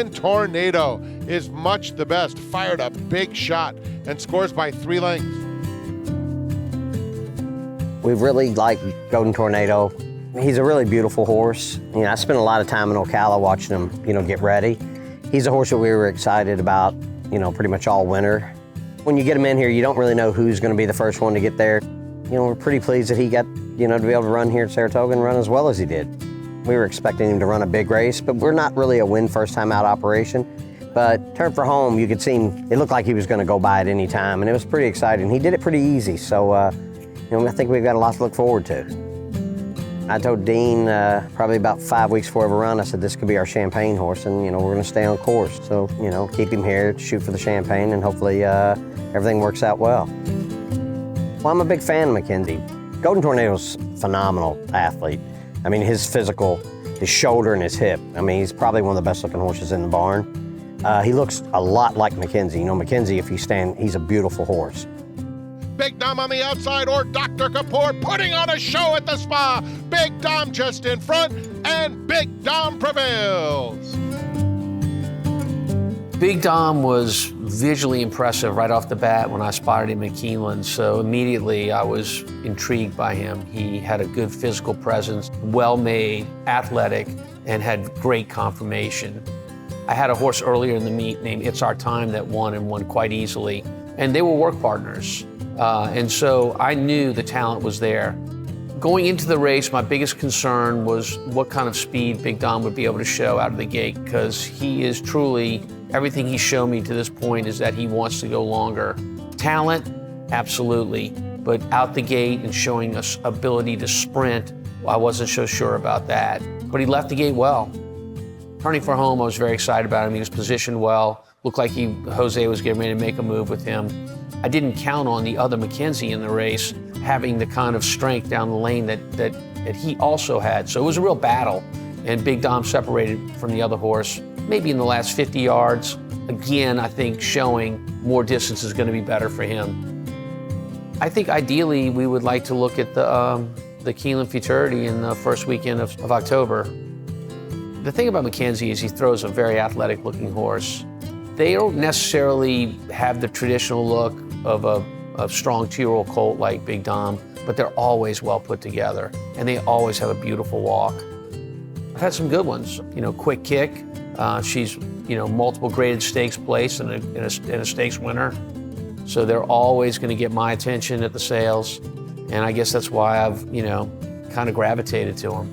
Golden Tornado is much the best, fired a big shot and scores by 3 lengths. We really like Golden Tornado. He's a really beautiful horse. You know, I spent a lot of time in Ocala watching him, get ready. He's a horse that we were excited about, pretty much all winter. When you get him in here, you don't really know who's going to be the first one to get there. We're pretty pleased that he got, to be able to run here at Saratoga and run as well as he did. We were expecting him to run a big race, but we're not really a win first time out operation. But turn for home, you could see him, it looked like he was going to go by at any time, and it was pretty exciting. He did it pretty easy, so I think we've got a lot to look forward to. I told Dean probably about 5 weeks before every run, I said this could be our Champagne horse, and we're going to stay on course. So keep him here, shoot for the Champagne, and hopefully everything works out well. Well, I'm a big fan of McKinzie. Golden Tornado's a phenomenal athlete. I mean, his physical, his shoulder and his hip. I mean, he's probably one of the best looking horses in the barn. He looks a lot like McKinzie. McKinzie, if you stand, he's a beautiful horse. Big Dom on the outside, or Dr. Kapoor putting on a show at the spa. Big Dom just in front, and Big Dom prevails. Big Dom was visually impressive right off the bat when I spotted him at Keeneland, so immediately I was intrigued by him. He had a good physical presence, well-made, athletic, and had great conformation. I had a horse earlier in the meet named It's Our Time that won and won quite easily, and they were work partners. And so I knew the talent was there. Going into the race, my biggest concern was what kind of speed Big Dom would be able to show out of the gate, because he is truly, everything he's shown me to this point is that he wants to go longer. Talent, absolutely, but out the gate and showing us ability to sprint, I wasn't so sure about that. But he left the gate well. Turning for home, I was very excited about him. He was positioned well. Looked like Jose was getting ready to make a move with him. I didn't count on the other McKinzie in the race having the kind of strength down the lane that he also had. So it was a real battle, and Big Dom separated from the other horse, maybe in the last 50 yards. Again, I think showing more distance is going to be better for him. I think ideally we would like to look at the Keeneland Futurity in the first weekend of October. The thing about McKinzie is he throws a very athletic looking horse. They don't necessarily have the traditional look of a strong 2-year-old colt like Big Dom, but they're always well put together, and they always have a beautiful walk. I've had some good ones. Quick Kick. She's multiple graded stakes place and a stakes winner, so they're always going to get my attention at the sales, and I guess that's why I've kind of gravitated to them.